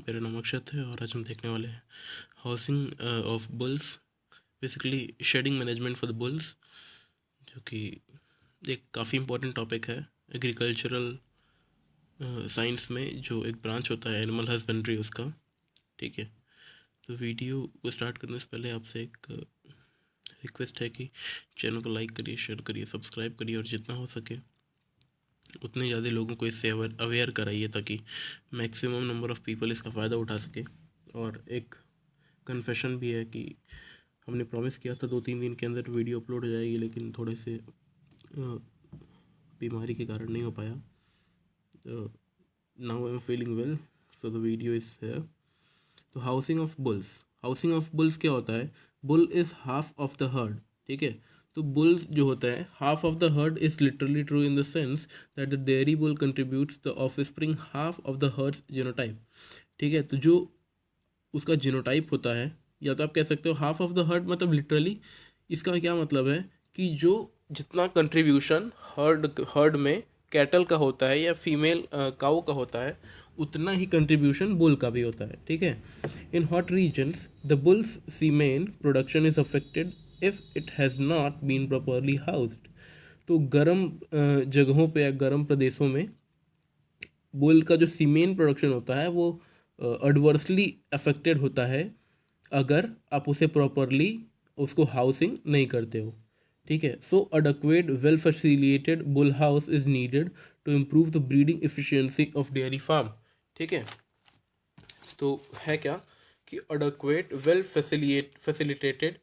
मेरा नाम अक्षत है और आज हम देखने वाले हैं housing of bulls, basically shedding management for the bulls, जो कि एक काफ़ी इम्पोर्टेंट टॉपिक है एग्रीकल्चरल साइंस में, जो एक ब्रांच होता है एनिमल हस्बेंड्री उसका। ठीक है, तो वीडियो को स्टार्ट करने से पहले आपसे एक रिक्वेस्ट है कि चैनल को लाइक करिए, शेयर करिए, सब्सक्राइब करिए और जितना हो सके उतने ज़्यादा लोगों को इससे अवेयर कराइए ताकि मैक्सिमम नंबर ऑफ़ पीपल इसका फ़ायदा उठा सके। और एक कन्फेशन भी है कि हमने प्रॉमिस किया था 2-3 दिन के अंदर वीडियो अपलोड हो जाएगी, लेकिन थोड़े से बीमारी के कारण नहीं हो पाया। Now I am feeling well, so the video is here. तो हाउसिंग ऑफ बुल्स क्या होता है? Bull is half of the heard. ठीक है, तो बुल्स जो होता है half of the heard is literally true in the sense that the dairy bull contributes the offspring half of the hertz genotype. ठीक है, तो जो उसका जीनोटाइप होता है, या तो आप कह सकते हो हाफ ऑफ द हर्ड, मतलब लिटरली इसका क्या मतलब है कि जो जितना कंट्रीब्यूशन हर्ड में कैटल का होता है या फीमेल काऊ का होता है, उतना ही कंट्रीब्यूशन बुल का भी होता है। ठीक है, in hot regions the bulls semen production is affected if it has not been properly housed. तो गर्म जगहों पे या गर्म प्रदेशों में बुल का जो सीमेन प्रोडक्शन होता है वो एडवर्सली अफेक्टेड होता है अगर आप उसे प्रॉपरली उसको हाउसिंग नहीं करते हो। ठीक है, so adequate well facilitated bull house is needed to improve the breeding efficiency of dairy farm. ठीक है, तो है क्या कि अडेक्वेट वेल फैसिलिटेटेड,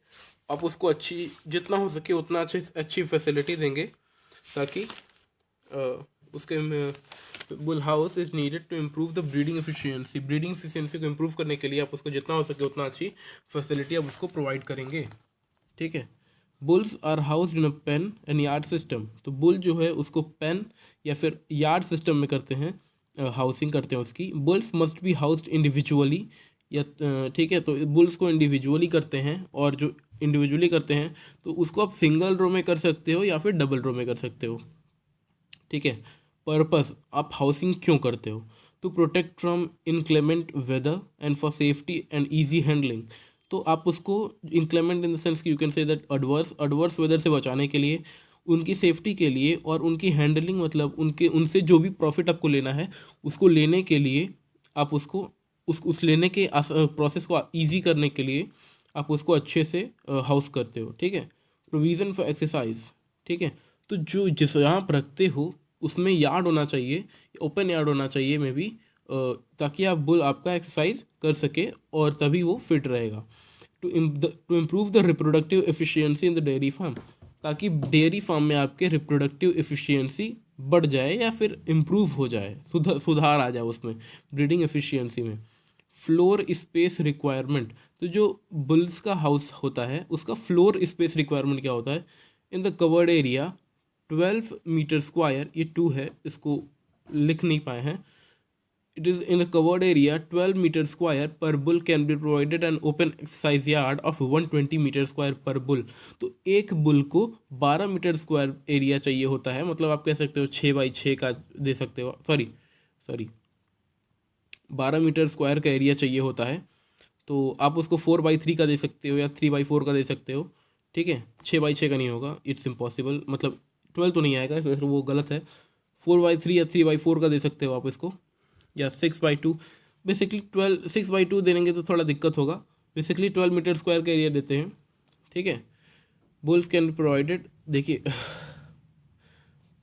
आप उसको अच्छी जितना हो सके उतना अच्छी फैसिलिटी देंगे ताकि उसके bull house is needed to improve the breeding efficiency को इम्प्रूव करने के लिए आप उसको जितना हो सके उतना अच्छी फैसिलिटी आप उसको प्रोवाइड करेंगे। ठीक है, bulls are housed in a pen and yard system. तो बुल जो है उसको पेन या फिर यार्ड सिस्टम में करते हैं, हाउसिंग करते हैं उसकी। Bulls must be housed individually, या ठीक है, तो बुल्स को इंडिविजुअली करते हैं, और जो इंडिविजुअली करते हैं तो उसको आप सिंगल रो में कर सकते हो या फिर डबल रो में कर सकते हो। ठीक है, पर्पस आप हाउसिंग क्यों करते हो? To protect from inclement weather and for safety and easy handling. तो आप उसको इनक्लेमेंट इन द सेंस कि you can say that adverse weather से बचाने के लिए, उनकी सेफ्टी के लिए, और उनकी हैंडलिंग मतलब उनसे जो भी प्रॉफिट आपको लेना है उसको लेने के लिए आप उसको उस लेने के प्रोसेस को ईजी करने के लिए आप उसको अच्छे से हाउस करते हो। ठीक है, प्रोविज़न फॉर एक्सरसाइज। ठीक है, तो जो जिस जहाँ आप रखते हो उसमें यार्ड होना चाहिए, ओपन यार्ड होना चाहिए में भी, ताकि आप बुल आपका एक्सरसाइज कर सके और तभी वो फिट रहेगा। To improve the reproductive efficiency in the dairy farm, ताकि डेयरी फार्म में आपके रिप्रोडक्टिव एफिशिएंसी बढ़ जाए या फिर इम्प्रूव हो जाए, सुधार आ जाए उसमें ब्रीडिंग एफिशिएंसी में। फ्लोर स्पेस रिक्वायरमेंट, तो जो बुल्स का हाउस होता है उसका फ्लोर स्पेस रिक्वायरमेंट क्या होता है? In the covered area 12 meter square, ये 2 है, इसको लिख नहीं पाए हैं। It is in the covered area 12 meter square per bull can be provided an open exercise yard of 120 metre square per bull. तो एक बुल को 12 मीटर स्क्वायर एरिया चाहिए होता है, मतलब आप कह सकते हो 6x6 का दे सकते हो, सॉरी 12 मीटर स्क्वायर का एरिया चाहिए होता है। तो आप उसको 4x3 का दे सकते हो या 3x4 का दे सकते हो। ठीक है, 6x6 का नहीं होगा, इट्स इम्पॉसिबल, मतलब 12 तो नहीं आएगा, तो वो गलत है। 4x3 या 3x4 का दे सकते हो आप इसको, या 6x2। बेसिकली 6x2 देंगे तो थोड़ा दिक्कत होगा, बेसिकली 12 मीटर स्क्वायर का एरिया देते हैं। ठीक है, बुल्स कैन बी प्रोवाइडेड, देखिए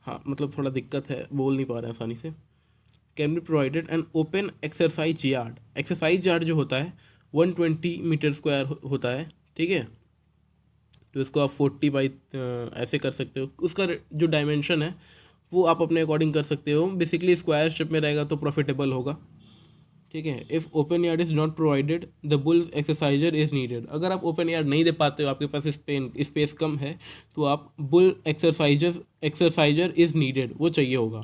हाँ मतलब थोड़ा दिक्कत है, बोल नहीं पा रहे हैं आसानी से। Can be provided an open exercise yard जो होता है 120 मीटर स्क्वायर होता है। ठीक है, तो इसको आप 40 बाई ऐसे कर सकते हो, उसका जो डायमेंशन है वो आप अपने अकॉर्डिंग कर सकते हो। बेसिकली स्क्वायर शेप में रहेगा तो प्रॉफिटेबल होगा। ठीक है, if open yard is not provided the bull exerciser is needed. अगर आप ओपन यार्ड नहीं दे पाते हो, आपके पास स्पेस कम है, तो आप बुल एक्सरसाइजर इज़ नीडेड, वो चाहिए होगा।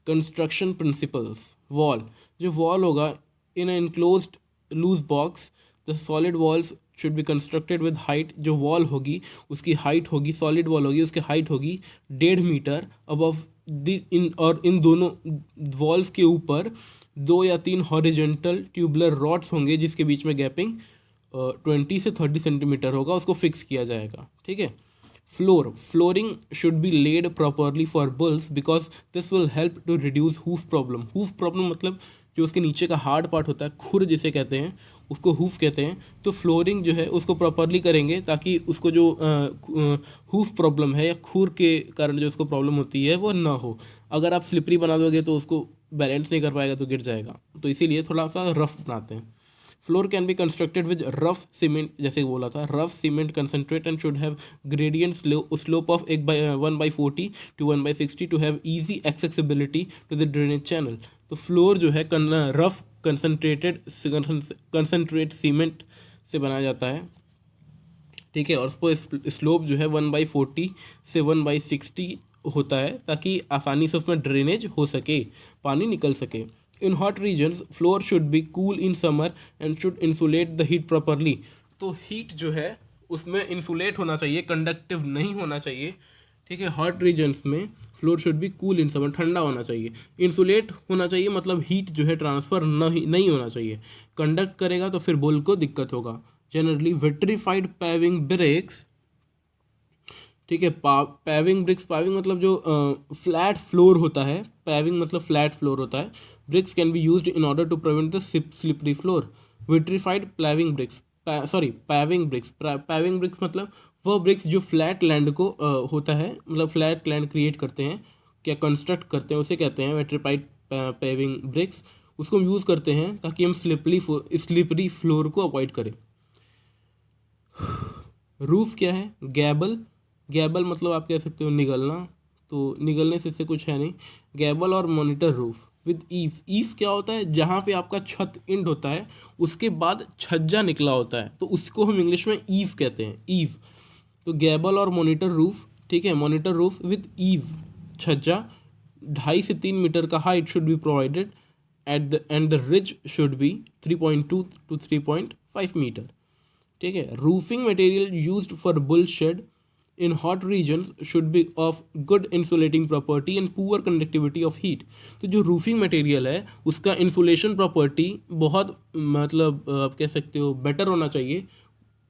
कंस्ट्रक्शन प्रिंसिपल्स, वॉल, जो वॉल होगा in enclosed loose box the solid walls should be constructed with height. जो वॉल होगी उसकी हाइट होगी, सॉलिड वॉल होगी उसकी हाइट होगी 1.5 मीटर अबव इन दोनों वॉल्स के ऊपर 2 या 3 हॉरिजेंटल ट्यूबुलर रॉड्स होंगे जिसके बीच में गैपिंग 20 से 30 सेंटीमीटर होगा, उसको फिक्स किया जाएगा। ठीक है। Flooring should be laid properly for bulls because this will help to reduce hoof problem. Hoof problem मतलब जो उसके नीचे का हार्ड पार्ट होता है, खुर जिसे कहते हैं, उसको हूफ कहते हैं। तो फ्लोरिंग जो है उसको प्रॉपरली करेंगे ताकि उसको जो हूफ प्रॉब्लम है या खुर के कारण जो उसको प्रॉब्लम होती है वो ना हो। अगर आप स्लिपरी बना दोगे तो उसको बैलेंस नहीं कर पाएगा, तो गिर जाएगा। तो इसीलिए थोड़ा सा रफ बनाते हैं। Floor can be constructed with rough cement, जैसे बोला था, rough cement concentrate and should have gradient slope of 1/40 to 1/60 to have easy accessibility to the drainage channel. तो फ्लोर जो है रफ कंसनट्रेट सीमेंट से बनाया जाता है। ठीक है। और उसको स्लोप जो है 1/40 से 1/60 होता है ताकि आसानी से उसमें ड्रेनेज हो सके, पानी निकल सके। In hot regions floor should be cool in summer and should insulate the heat properly. तो हीट जो है उसमें इंसुलेट होना चाहिए, कंडक्टिव नहीं होना चाहिए। ठीक है। हॉट रीजन्स में floor should be cool in summer, ठंडा होना चाहिए। इंसुलेट होना चाहिए मतलब हीट जो है ट्रांसफ़र नहीं होना चाहिए। कंडक्ट करेगा तो फिर बुल को दिक्कत होगा। जनरली विट्रीफाइड पैविंग ब्रिक्स, ठीक है, पैविंग ब्रिक्स, पैविंग मतलब जो फ्लैट फ्लोर होता है, पैविंग मतलब फ्लैट फ्लोर होता है। Bricks can be used in order to prevent the slippery floor. Vitrified paving bricks, paving bricks, paving bricks मतलब वह ब्रिक्स जो फ्लैट लैंड को होता है, मतलब फ्लैट लैंड क्रिएट करते हैं, क्या कंस्ट्रक्ट करते हैं, उसे कहते हैं विट्रीफाइड पैविंग ब्रिक्स। उसको हम यूज़ करते हैं ताकि हम स्लिपरी फ्लोर को अवॉइड करें। रूफ क्या है? गैबल। गैबल मतलब आप कह सकते हो निगलना, तो निगलने से इससे कुछ है नहीं। गैबल और monitor roof with eaves. Eaves क्या होता है? जहाँ पे आपका छत एंड होता है उसके बाद छज्जा निकला होता है, तो उसको हम इंग्लिश में ईव कहते हैं, ईव। तो गैबल और मॉनिटर रूफ, ठीक है, मॉनिटर रूफ विद ईव, छज्जा 2.5 से 3 मीटर का height should be provided and the ridge should be 3.2 to 3.5 metre. ठीक है। Roofing material used for bull shed in hot regions should be of good insulating property and poor conductivity of heat। तो जो roofing material है उसका insulation property बहुत, मतलब आप कह सकते हो बेटर होना चाहिए,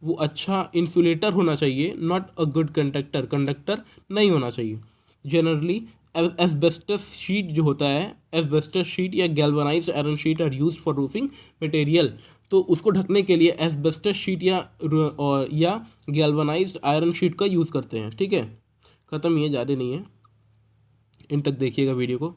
वो अच्छा इंसुलेटर होना चाहिए, नॉट अ गुड कंडक्टर नहीं होना चाहिए। जनरली एस्बेस्टस शीट जो होता है, एस्बेस्टस शीट या galvanised iron sheet are used for roofing material. तो उसको ढकने के लिए एस्बेस्टस शीट या गैल्वनाइज्ड आयरन शीट का यूज़ करते हैं। ठीक है। ख़त्म, ये ज़्यादा नहीं है, इन तक देखिएगा वीडियो को।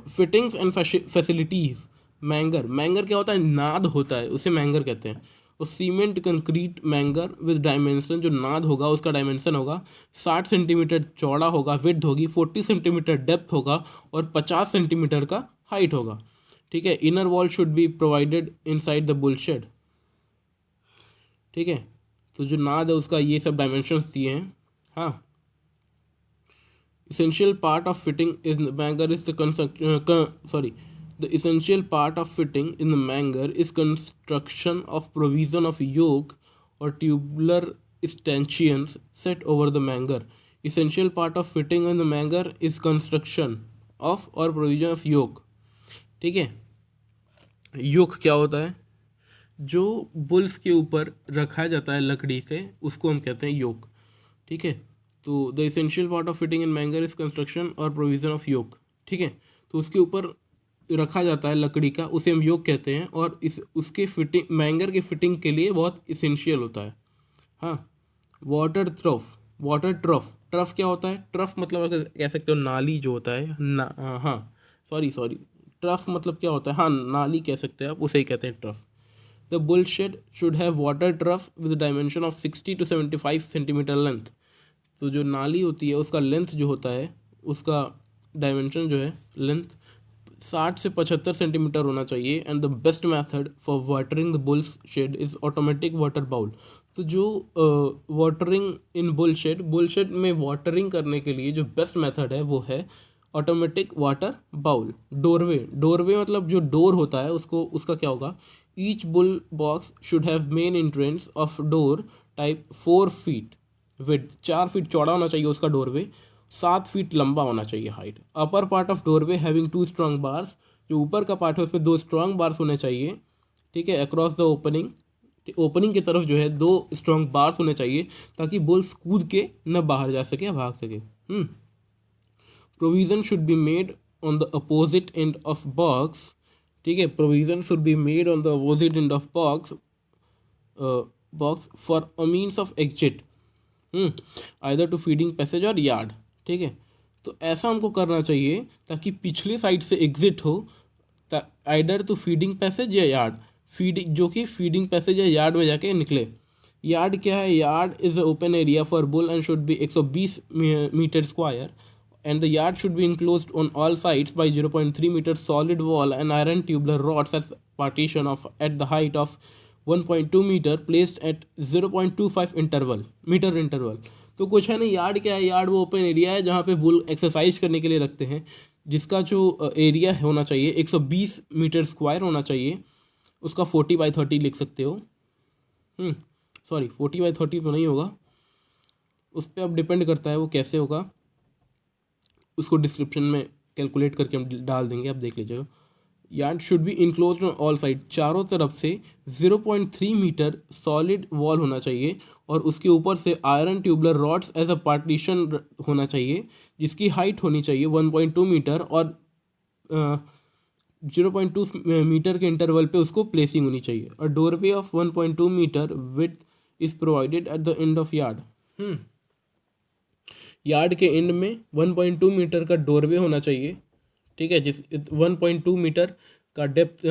Fittings and facilities. मैंगर क्या होता है? नाद होता है, उसे मैंगर कहते हैं। और सीमेंट कंक्रीट मैंगर विद डायमेंशन, जो नाद होगा उसका डायमेंशन होगा 60 सेंटीमीटर चौड़ा होगा, विड्थ होगी 40 सेंटीमीटर, डेप्थ होगा और 50 सेंटीमीटर का हाइट होगा। ठीक है। Inner wall should be provided inside the bull shed. ठीक है। तो जो नाद है उसका ये सब डायमेंशंस दिए हैं। हाँ। essential part of fitting is the manger is the the essential part of fitting in the manger is construction of provision of yoke or tubular stanchions set over the manger। essential part of fitting in the manger is construction of or provision of yoke। ठीक है। योक क्या होता है? जो bulls के ऊपर रखा जाता है लकड़ी से, उसको हम कहते हैं योक। ठीक है। तो the essential part of fitting in manger is construction और प्रोविजन ऑफ योक। ठीक है। तो उसके ऊपर रखा जाता है लकड़ी का, उसे हम योक कहते हैं, और उसके फिटिंग, मैंगर की फिटिंग के लिए बहुत इसेंशियल होता है। हाँ। Water trough. ट्रफ क्या होता है? ट्रफ मतलब अगर कह सकते हो नाली जो होता है ना, हाँ सॉरी ट्रफ मतलब क्या होता है? हाँ, नाली कह सकते हैं आप, उसे ही कहते हैं trough. The bull shed should have water trough with dimension of 60 to 75 centimetre length. तो जो नाली होती है उसका लेंथ जो होता है, उसका डायमेंशन जो है लेंथ 60 से 75 सेंटीमीटर होना चाहिए। And the best method for watering the bulls shed is automatic water bowl. तो जो वाटरिंग इन बुल शेड में वाटरिंग करने के लिए जो बेस्ट मेथड है वो है ऑटोमेटिक वाटर बाउल। डोरवे मतलब जो डोर होता है उसको, उसका क्या होगा? Each bull box should have main entrance of door type 4 feet width, 4 feet चौड़ा होना चाहिए उसका डोरवे, 7 फीट लंबा होना चाहिए height. Upper part of doorway having 2 strong bars, जो ऊपर का पार्ट है उसमें 2 स्ट्रॉन्ग बार्स होने चाहिए, ठीक है। अक्रॉस द ओपनिंग, ओपनिंग की तरफ जो है 2 स्ट्रॉन्ग बार्स होने चाहिए ताकि बुल्स कूद के न बाहर जा सके या भाग सके। Provision should be made on the opposite end of box, ठीक है। Provision should be made on the opposite end of box for a means of exit, either to feeding passage or yard, ठीक है। तो ऐसा हमको करना चाहिए ताकि पिछले साइड से एग्जिट हो, आइदर टू फीडिंग पैसेज या यार्ड, फीडिंग जो कि फीडिंग पैसेज या यार्ड में जाके निकले। यार्ड क्या है? Yard is a open area for bull and should be 120 metre square, and the yard should be enclosed on all sides by 0.3 meter solid wall and iron tubular rods as partition of at the height of 1.2 meter placed at 0.25 metre interval. तो कुछ है नहीं, yard क्या है? Yard वो open area है जहाँ पे बुल एक्सरसाइज करने के लिए रखते हैं, जिसका जो एरिया होना चाहिए 120 मीटर स्क्वायर होना चाहिए। उसका 40/30 लिख सकते हो। सॉरी 40/30 तो नहीं होगा, उस पर अब डिपेंड करता है वो कैसे होगा, उसको डिस्क्रिप्शन में कैलकुलेट करके हम डाल देंगे, आप देख लीजिएगा। Yard should be enclosed on all side, चारों तरफ से 0.3 मीटर सॉलिड वॉल होना चाहिए और उसके ऊपर से iron tubular rods as a partition होना चाहिए, जिसकी हाइट होनी चाहिए 1.2 मीटर और 0.2 मीटर के इंटरवल पे उसको प्लेसिंग होनी चाहिए। और doorway of 1.2 metre with is provided at the end of yard. Yard के एंड में 1.2 मीटर का डोरवे होना चाहिए, ठीक है, जिस 1.2 मीटर का डेप्थ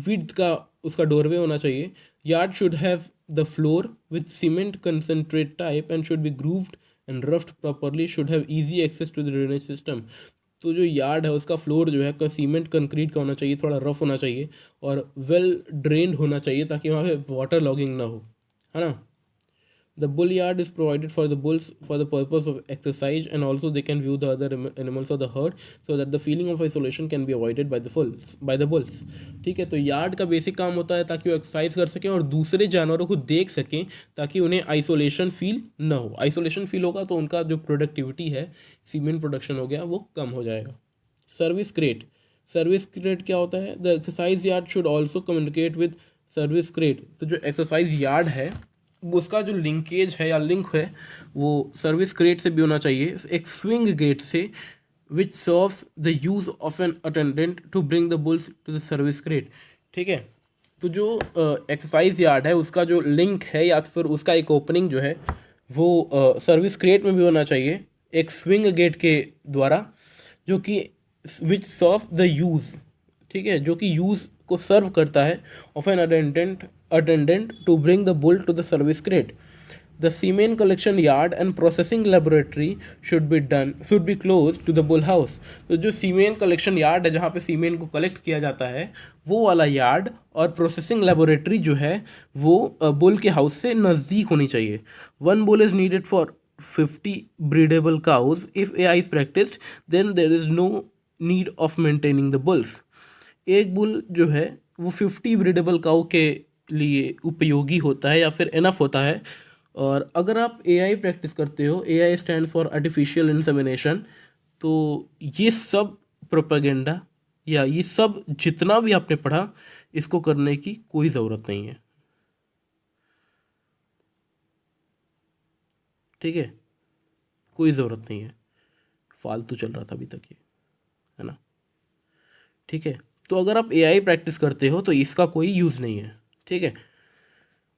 विड्थ का उसका डोरवे होना चाहिए। Yard should have the floor with cement concentrate type and should be grooved and roughed properly, should have easy access to the drainage system. तो जो यार्ड है उसका फ्लोर जो है सीमेंट कंक्रीट का होना चाहिए, थोड़ा रफ होना चाहिए और वेल ड्रेन्ड होना चाहिए ताकि वहाँ पे वाटर लॉगिंग ना हो, है ना। The bull yard is provided for the bulls for the purpose of exercise, and also they can view the other animals of the herd so that the feeling of isolation can be avoided by the bulls। ठीक है, तो yard का basic काम होता है ताकि वो exercise कर सकें और दूसरे जानवरों को देख सकें ताकि उन्हें आइसोलेशन फील ना हो। आइसोलेशन फील होगा तो उनका जो प्रोडक्टिविटी है, सीमेंट प्रोडक्शन हो गया, वो कम हो जाएगा। सर्विस क्रेट, सर्विस क्रेट क्या होता है? The exercise yard should also communicate with service crate. तो जो एक्सरसाइज यार्ड है उसका जो लिंकेज है या लिंक है वो सर्विस क्रेट से भी होना चाहिए, एक स्विंग गेट से, which serves the use of an attendant to bring the bulls to the service crate. ठीक है, तो जो एक्सरसाइज यार्ड है उसका जो लिंक है या फिर उसका एक ओपनिंग जो है वो सर्विस क्रेट में भी होना चाहिए, एक स्विंग गेट के द्वारा, जो कि विच सर्व द यूज़, ठीक है, जो कि यूज़ को सर्व करता है of an attendant to bring the bull to the service crate. The semen collection yard and processing laboratory should be close to the bull house. तो जो सीमेन कलेक्शन यार्ड है जहाँ पे सीमेन को कलेक्ट किया जाता है वो वाला यार्ड और प्रोसेसिंग लेबोरेटरी जो है वो बुल के हाउस से नज़दीक होनी चाहिए। 1 bull is needed for 50 breedable cows. If AI is practised then there is no need of maintaining the bulls. एक बुल जो है वो 50 ब्रीडेबल काउ के लिए उपयोगी होता है या फिर इनफ होता है। और अगर आप AI प्रैक्टिस करते हो, AI stand for artificial insemination, तो ये सब प्रोपेगेंडा या ये सब जितना भी आपने पढ़ा इसको करने की कोई ज़रूरत नहीं है, ठीक है, कोई ज़रूरत नहीं है, फालतू चल रहा था अभी तक ये, है ना। ठीक है, तो अगर आप AI प्रैक्टिस करते हो तो इसका कोई यूज़ नहीं है, ठीक है।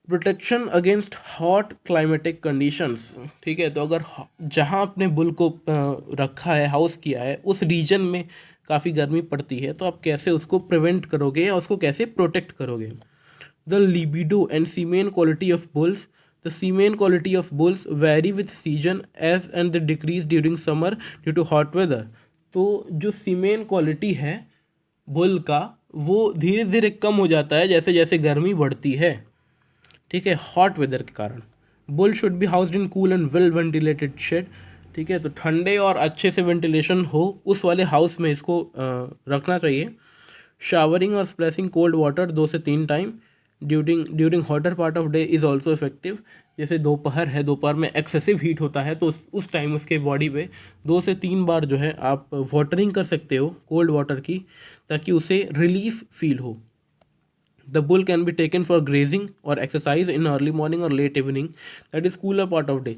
Protection against hot climatic conditions, ठीक है, तो अगर जहाँ आपने बुल को रखा है, हाउस किया है, उस रीजन में काफ़ी गर्मी पड़ती है, तो आप कैसे उसको प्रिवेंट करोगे या उसको कैसे प्रोटेक्ट करोगे। The libido and semen quality of bulls, the semen quality of bulls vary with season age and the decrease during summer due to hot weather. तो जो सीमेन क्वालिटी है बुल का वो धीरे धीरे कम हो जाता है जैसे जैसे गर्मी बढ़ती है, ठीक है, हॉट वेदर के कारण। Bull should be housed in cool and well ventilated shed, ठीक है, तो ठंडे और अच्छे से वेंटिलेशन हो उस वाले हाउस में इसको रखना चाहिए। शावरिंग और स्प्लैशिंग कोल्ड वाटर 2 से 3 time, during hotter part of day is also effective. जैसे दोपहर है, दोपहर में एक्सेसिव हीट होता है, तो उस टाइम उसके बॉडी पे 2 से 3 बार जो है आप वाटरिंग कर सकते हो कोल्ड वाटर की, ताकि उसे रिलीफ फील हो। The bull can be taken for grazing or exercise in early morning or late evening, that is cooler part of day.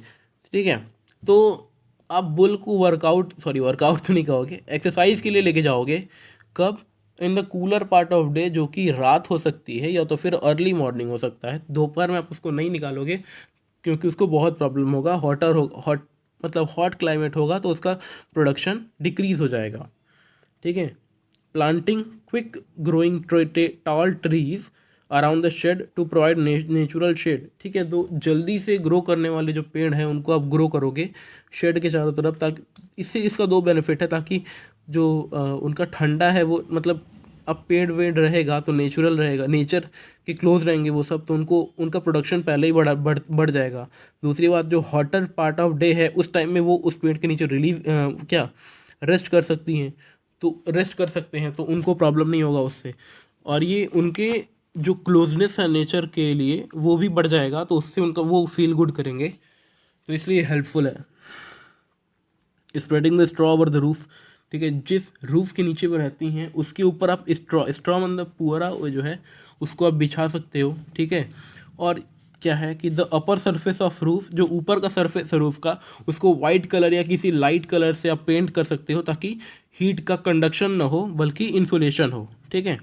ठीक है, तो आप बुल को वर्कआउट तो नहीं कहोगे, एक्सरसाइज के लिए लेके जाओगे कब? In the cooler part of day, जो कि रात हो सकती है या तो फिर अर्ली मॉर्निंग हो सकता है। दोपहर में आप उसको नहीं निकालोगे क्योंकि उसको बहुत प्रॉब्लम होगा, हॉट क्लाइमेट होगा तो उसका प्रोडक्शन डिक्रीज हो जाएगा। ठीक है, planting quick growing tall trees around the shed to provide natural shade. ठीक है, तो जल्दी से ग्रो करने वाले जो पेड़ हैं उनको आप ग्रो करोगे शेड के चारों तरफ, ताकि इससे इसका 2 बेनिफिट है, ताकि जो उनका ठंडा है वो मतलब अब पेड़ वेड़ रहेगा तो नेचुरल रहेगा, नेचर के क्लोज रहेंगे वो सब, तो उनका प्रोडक्शन पहले ही बढ़ जाएगा। दूसरी बात, जो हॉटर पार्ट ऑफ डे है उस टाइम में वो उस पेड़ के नीचे रेस्ट कर सकती हैं, तो रेस्ट कर सकते हैं, तो उनको प्रॉब्लम नहीं होगा उससे, और ये उनके जो क्लोजनेस है नेचर के लिए वो भी बढ़ जाएगा, तो उससे उनका वो फील गुड करेंगे, तो इसलिए हेल्पफुल है। Spreading the straw over the roof. ठीक है, जिस रूफ के नीचे वो रहती हैं उसके ऊपर आप स्ट्रॉ मतलब पुअरा वो जो है उसको आप बिछा सकते हो। ठीक है, और क्या है कि the upper surface of roof, जो ऊपर का सरफेस है रूफ का, उसको वाइट कलर या किसी लाइट कलर से आप पेंट कर सकते हो, ताकि हीट का कंडक्शन ना हो बल्कि इंसुलेशन हो। ठीक है,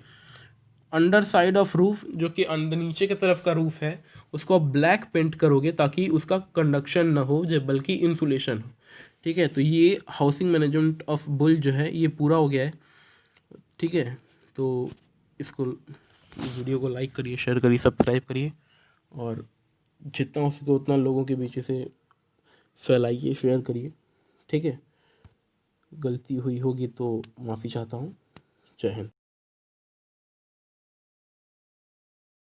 अंडर साइड ऑफ रूफ, जो कि अंदर नीचे की तरफ का रूफ है, उसको आप ब्लैक पेंट करोगे ताकि उसका कंडक्शन ना हो जो बल्कि इंसुलेशन हो। ठीक है, तो ये हाउसिंग मैनेजमेंट ऑफ बुल जो है ये पूरा हो गया है। ठीक है, तो इसको वीडियो को लाइक करिए, शेयर करिए, सब्सक्राइब करिए, और जितना हो सके उतना लोगों के बीच से फैलाइए, शेयर करिए। ठीक है, गलती हुई होगी तो माफ़ी चाहता हूँ। जय हिंद।